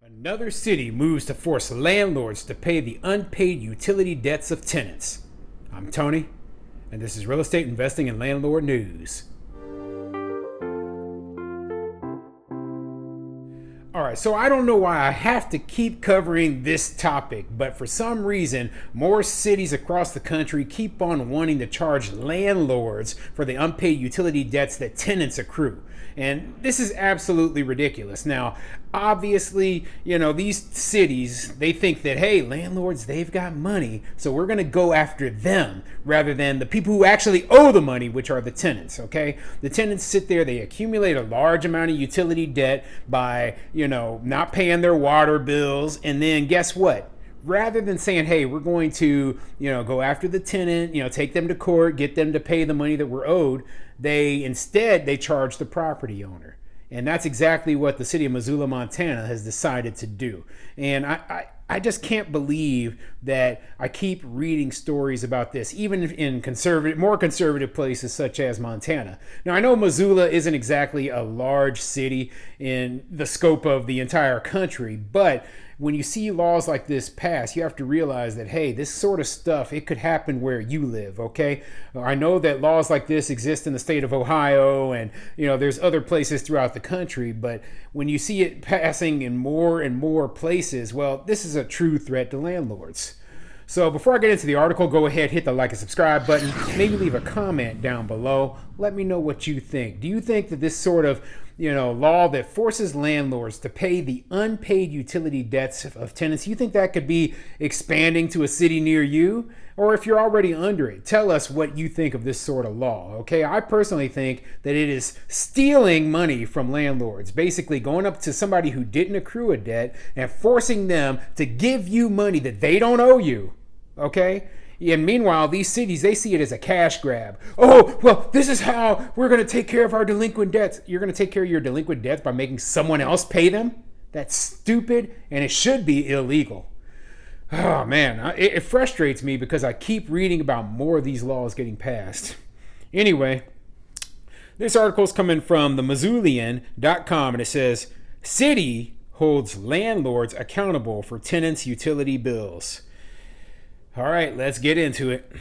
Another city moves to force landlords to pay the unpaid utility debts of tenants. I'm Tony, and this is Real Estate Investing and Landlord News. Alright, so I don't know why I have to keep covering this topic, but for some reason, more cities across the country keep on wanting to charge landlords for the unpaid utility debts that tenants accrue. And this is absolutely ridiculous. Now, obviously, these cities, they think that, hey, landlords, they've got money, so we're going to go after them rather than the people who actually owe the money, which are the tenants, okay? The tenants sit there, they accumulate a large amount of utility debt by, not paying their water bills, and then guess what? Rather than saying, hey, we're going to, go after the tenant, take them to court, get them to pay the money that we're owed, they charge the property owner. And that's exactly what the city of Missoula, Montana has decided to do. And I just can't believe that I keep reading stories about this, even in more conservative places such as Montana. Now, I know Missoula isn't exactly a large city in the scope of the entire country, but when you see laws like this passed, you have to realize that, hey, this sort of stuff, it could happen where you live, okay? I know that laws like this exist in the state of Ohio and, there's other places throughout the country, but when you see it passing in more and more places, well, this is a true threat to landlords. So before I get into the article, go ahead, hit the like and subscribe button, maybe leave a comment down below. Let me know what you think. Do you think that this sort of law that forces landlords to pay the unpaid utility debts of tenants, you think that could be expanding to a city near you? Or if you're already under it, tell us what you think of this sort of law, okay? I personally think that it is stealing money from landlords, basically going up to somebody who didn't accrue a debt and forcing them to give you money that they don't owe you, okay? And meanwhile, these cities, they see it as a cash grab. Oh, well, this is how we're going to take care of our delinquent debts. You're going to take care of your delinquent debts by making someone else pay them? That's stupid, and it should be illegal. Oh, man, it frustrates me because I keep reading about more of these laws getting passed. Anyway, this article is coming from the Missoulian.com, and it says, City holds landlords accountable for tenants' utility bills. All right, let's get into it.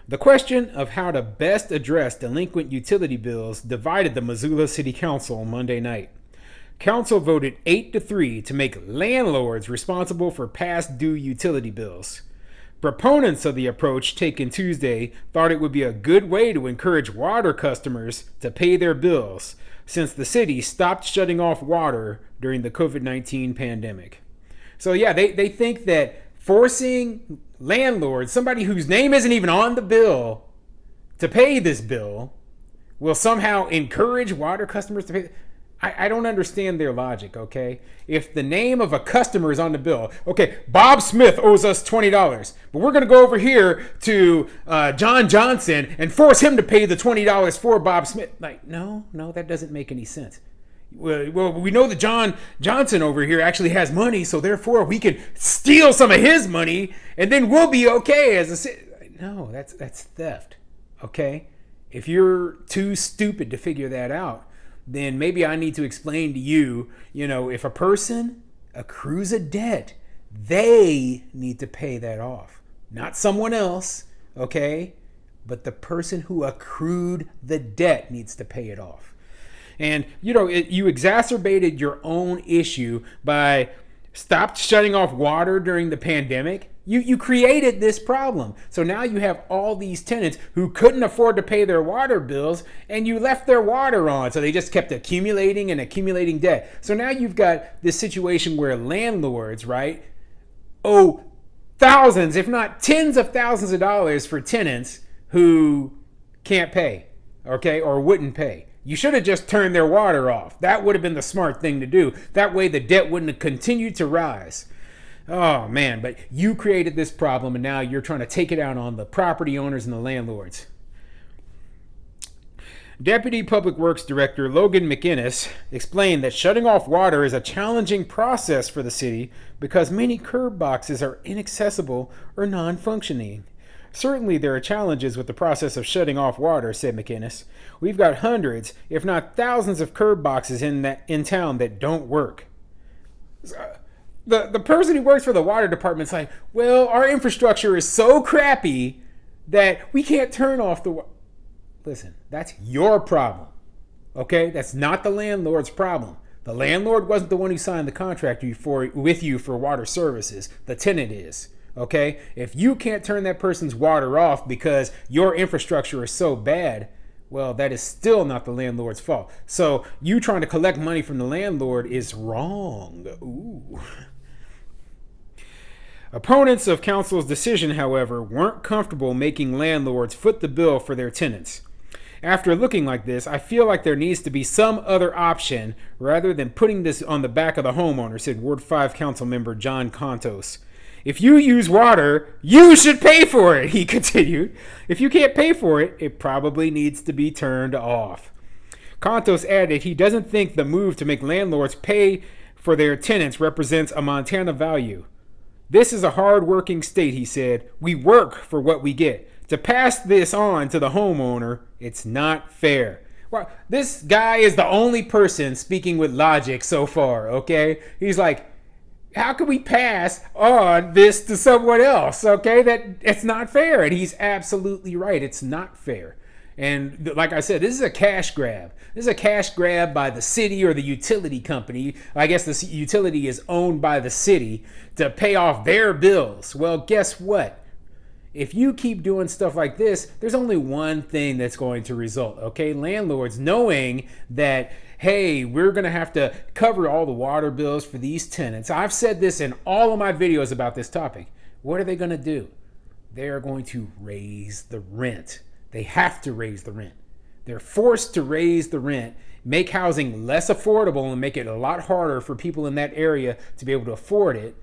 The question of how to best address delinquent utility bills divided the Missoula City Council on Monday night. Council voted 8-3 to make landlords responsible for past due utility bills. Proponents of the approach taken Tuesday thought it would be a good way to encourage water customers to pay their bills, since the city stopped shutting off water during the COVID-19 pandemic. So yeah, they think that forcing landlords, somebody whose name isn't even on the bill, to pay this bill will somehow encourage water customers to pay. I don't understand their logic, okay? If the name of a customer is on the bill, okay, Bob Smith owes us $20, but we're going to go over here to John Johnson and force him to pay the $20 for Bob Smith. Like, no, that doesn't make any sense. Well, we know that John Johnson over here actually has money, so therefore we could steal some of his money, and then we'll be okay as a city. No, that's theft, okay? If you're too stupid to figure that out, then maybe I need to explain to you, if a person accrues a debt, they need to pay that off. Not someone else, okay? But the person who accrued the debt needs to pay it off. And, you exacerbated your own issue by stopped shutting off water during the pandemic. You created this problem. So now you have all these tenants who couldn't afford to pay their water bills, and you left their water on. So they just kept accumulating and accumulating debt. So now you've got this situation where landlords, right, owe thousands, if not tens of thousands of dollars for tenants who can't pay, okay, or wouldn't pay. You should have just turned their water off. That would have been the smart thing to do. That way the debt wouldn't have continued to rise. Oh, man, but you created this problem, and now you're trying to take it out on the property owners and the landlords. Deputy Public Works Director Logan McInnes explained that shutting off water is a challenging process for the city because many curb boxes are inaccessible or non-functioning. Certainly there are challenges with the process of shutting off water, said McInnes. We've got hundreds, if not thousands of curb boxes in town that don't work. The person who works for the water department's like, well, our infrastructure is so crappy that we can't turn off the water. Listen, that's your problem. Okay? That's not the landlord's problem. The landlord wasn't the one who signed the contract with you for water services. The tenant is. Okay? If you can't turn that person's water off because your infrastructure is so bad, well, that is still not the landlord's fault. So you trying to collect money from the landlord is wrong. Ooh. Opponents of council's decision, however, weren't comfortable making landlords foot the bill for their tenants. After looking like this, I feel like there needs to be some other option rather than putting this on the back of the homeowner, said Ward 5 council member John Contos. If you use water, you should pay for it, he continued. If you can't pay for it, it probably needs to be turned off. Contos added he doesn't think the move to make landlords pay for their tenants represents a Montana value. This is a hard-working state, he said. We work for what we get. To pass this on to the homeowner, it's not fair. Well, this guy is the only person speaking with logic so far, okay? He's like, how can we pass on this to someone else, okay? That it's not fair. And he's absolutely right. It's not fair. And like I said, this is a cash grab. This is a cash grab by the city or the utility company. I guess the utility is owned by the city to pay off their bills. Well, guess what? If you keep doing stuff like this, there's only one thing that's going to result, okay? Landlords knowing that, hey, we're going to have to cover all the water bills for these tenants. I've said this in all of my videos about this topic. What are they going to do? They are going to raise the rent. They have to raise the rent. They're forced to raise the rent, make housing less affordable, and make it a lot harder for people in that area to be able to afford it,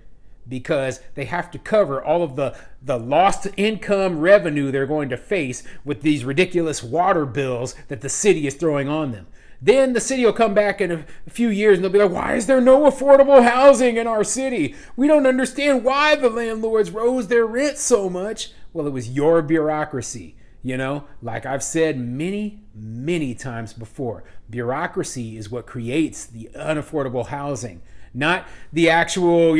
because they have to cover all of the lost income revenue they're going to face with these ridiculous water bills that the city is throwing on them. Then the city will come back in a few years and they'll be like, why is there no affordable housing in our city? We don't understand why the landlords rose their rent so much. Well, it was your bureaucracy. You know, like I've said many, many times before, bureaucracy is what creates the unaffordable housing, not the actual,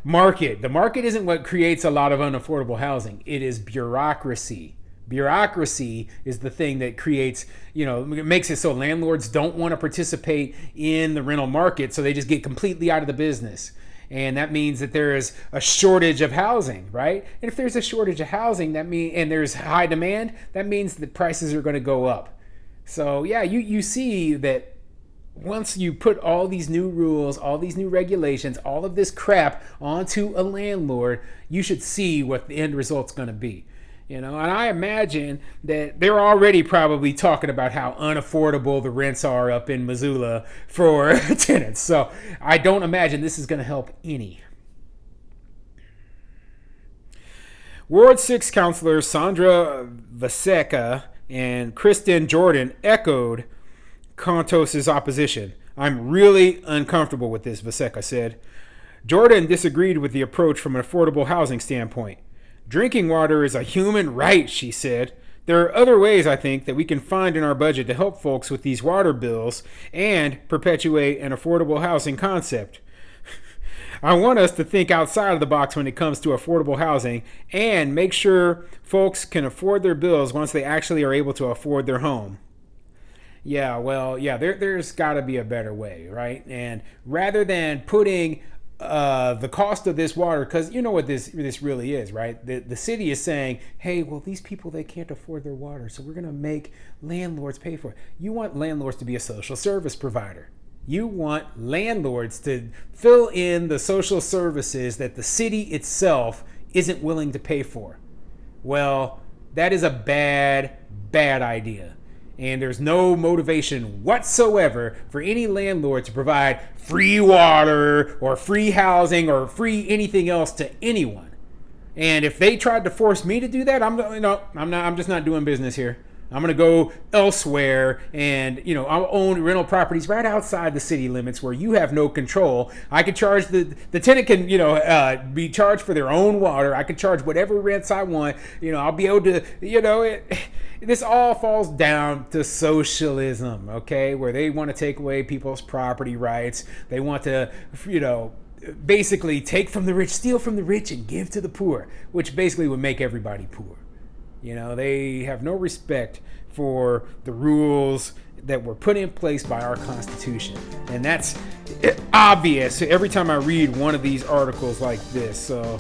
market. The market isn't what creates a lot of unaffordable housing. It is bureaucracy. Bureaucracy is the thing that creates, makes it so landlords don't want to participate in the rental market, so they just get completely out of the business. And that means that there is a shortage of housing, right? And if there's a shortage of housing, and there's high demand, that means that prices are going to go up. So yeah, you see that once you put all these new rules, all these new regulations, all of this crap onto a landlord, you should see what the end result's going to be. And I imagine that they're already probably talking about how unaffordable the rents are up in Missoula for tenants. So I don't imagine this is going to help any. Ward 6 councilors Sandra Vaseca and Kristen Jordan echoed Contos' opposition. I'm really uncomfortable with this, Vaseca said. Jordan disagreed with the approach from an affordable housing standpoint. Drinking water is a human right, she said. There are other ways, I think, that we can find in our budget to help folks with these water bills and perpetuate an affordable housing concept. I want us to think outside of the box when it comes to affordable housing and make sure folks can afford their bills once they actually are able to afford their home. There's got to be a better way, right? And rather than putting the cost of this water, because you know what this really is, right? The city is saying, hey, well, these people, they can't afford their water, so we're going to make landlords pay for it. You want landlords to be a social service provider. You want landlords to fill in the social services that the city itself isn't willing to pay for. Well, that is a bad idea. And there's no motivation whatsoever for any landlord to provide free water or free housing or free anything else to anyone. And if they tried to force me to do that, I'm just not doing business here. I'm going to go elsewhere and, I'll own rental properties right outside the city limits where you have no control. I could charge the tenant can, be charged for their own water. I can charge whatever rents I want. I'll be able to, this all falls down to socialism, okay? Where they want to take away people's property rights. They want to, basically take from the rich, steal from the rich and give to the poor, which basically would make everybody poor. They have no respect for the rules that were put in place by our Constitution. And that's obvious every time I read one of these articles like this. So,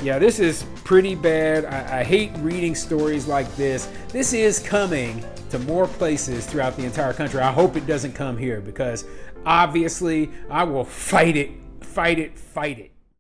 yeah, this is pretty bad. I hate reading stories like this. This is coming to more places throughout the entire country. I hope it doesn't come here because obviously I will fight it.